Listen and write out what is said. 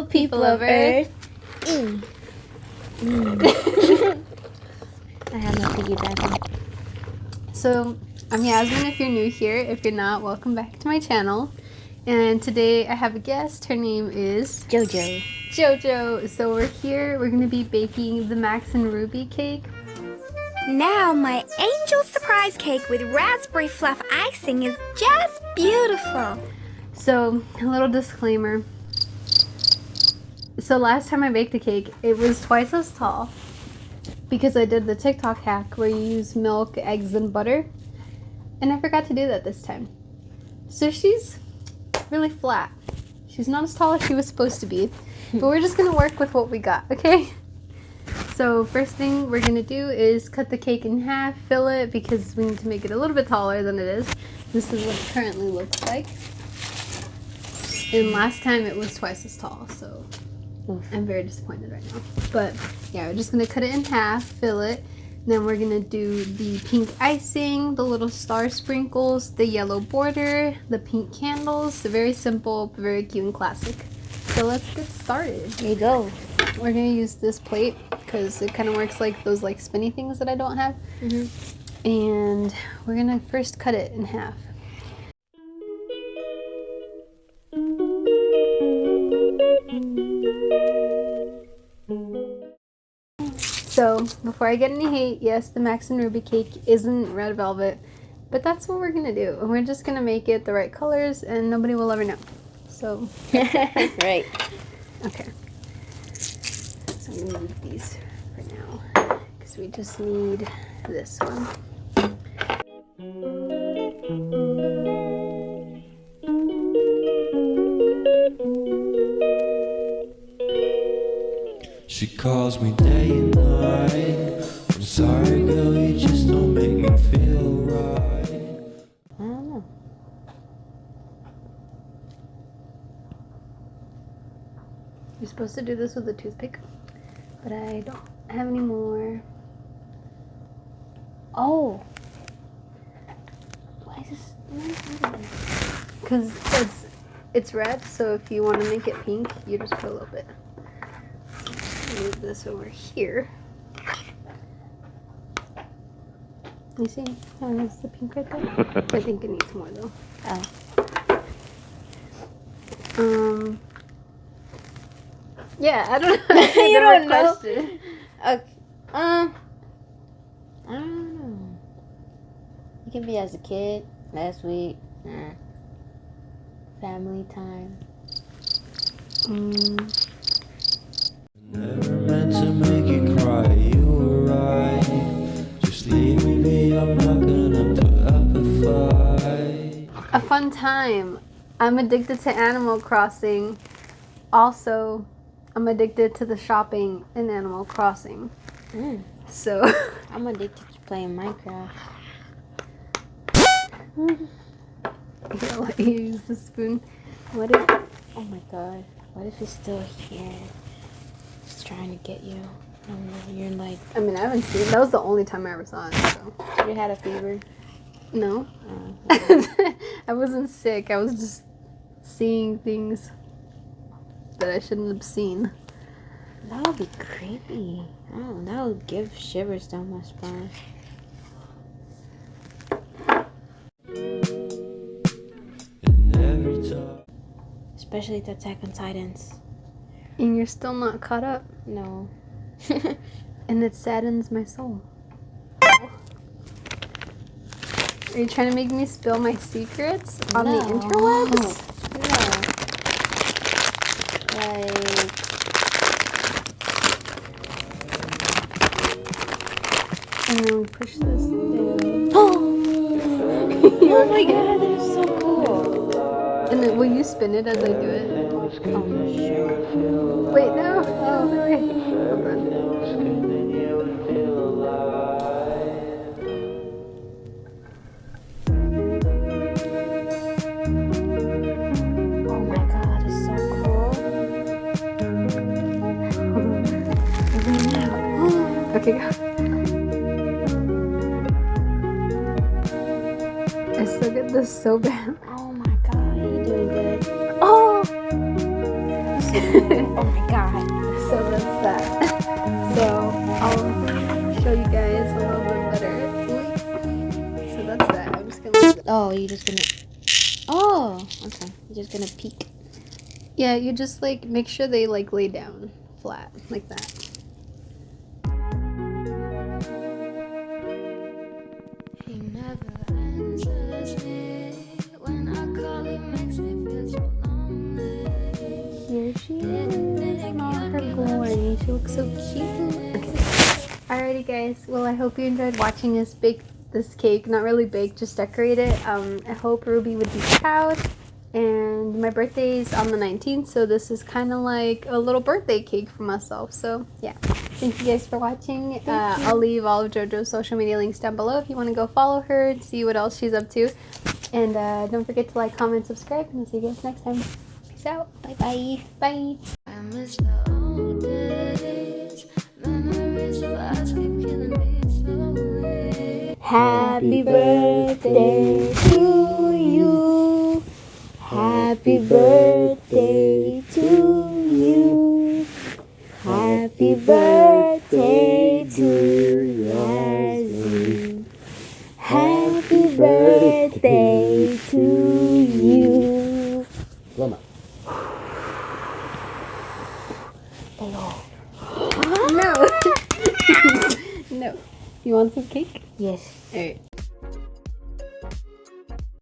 people of Earth. I have no piggyback. So, I'm Yasmin if you're new here. If you're not, welcome back to my channel. And today I have a guest. Her name is Jojo. Jojo. So we're here. We're going to be baking the Max and Ruby cake. Now my angel surprise cake with raspberry fluff icing is just beautiful. So, a little disclaimer. So last time I baked a cake, it was twice as tall because I did the TikTok hack where you use milk, eggs, and butter. And I forgot to do that this time. So she's really flat. She's not as tall as she was supposed to be. But we're just going to work with what we got, okay? So first thing we're going to do is cut the cake in half, fill it because we need to make it a little bit taller than it is. This is what it currently looks like. And last time it was twice as tall, so I'm very disappointed right now. But yeah, we're just going to cut it in half, fill it. Then we're going to do the pink icing, the little star sprinkles, the yellow border, the pink candles. Very simple, very cute and classic. So let's get started. Here you go. We're going to use this plate because it kind of works like those like spinny things that I don't have. And we're going to first cut it in half. So, before I get any hate, yes, the Max and Ruby cake isn't red velvet, but that's what we're going to do. And we're just going to make it the right colors and nobody will ever know. So, Right. Okay. So I'm going to leave these for now because we just need this one. She calls me day and night. I'm sorry, girl, you just don't make me feel right. I don't know. You're supposed to do this with a toothpick, but I don't have any more. Oh. Why is this? Because it's red, so if you want to make it pink, you just put a little bit. Move this over here. You see how there's the pink right there? I think it needs more though. Oh. Yeah, I don't know. You don't know? Question. Okay. I don't know. It can be as a kid, last week, family time. Never meant to make you cry, you were right. Just leave me be, I'm not gonna put up a fight. A fun time. I'm addicted to Animal Crossing. Also, I'm addicted to the shopping in Animal Crossing. So I'm addicted to playing Minecraft. I'll let you use the spoon. What if? Oh my God! What if it's still here? It's trying to get you. You're like. I mean, I haven't seen it. That was the only time I ever saw it. So. You had a fever. No. I wasn't sick. I was just seeing things that I shouldn't have seen. That would be creepy. Oh, that would give shivers down my spine. And every time Especially the Attack on Titans. And you're still not caught up. No. And it saddens my soul. Are you trying to make me spill my secrets on the interwebs? No. Like. And then we push this down. Oh my God, that is so cool. And then will you spin it as I do it? Oh, sure. Wait, no. Oh, wait. Hold on. Oh my God, it's so cool. Okay, go. I still get this so bad. Oh my God, you're doing good. Oh! Oh my god. So that's that. So I'll show you guys a little bit better. So that's that. I'm just gonna. Oh, you're just gonna. Oh, okay. You're just gonna peek. Yeah, you just like make sure they like lay down flat like that. He never answers me when I call. It makes me feel so lonely. Here she is in all her glory. She looks so cute. Okay. Alrighty guys, well I hope you enjoyed watching us bake this cake. Not really bake, just decorate it. I hope Ruby would be proud. And my birthday is on the 19th, so this is kind of like a little birthday cake for myself. So yeah, thank you guys for watching. I'll leave all of Jojo's social media links down below if you want to go follow her and see what else she's up to. And don't forget to like, comment, subscribe, and I'll see you guys next time. Peace out. Bye-bye. Bye. I miss the old days. Memories of us keep killing me slowly. Happy birthday to you. Happy birthday to you. Happy birthday to Yazzie. Happy birthday to you. Loma. No. No. You want some cake? Yes. Alright.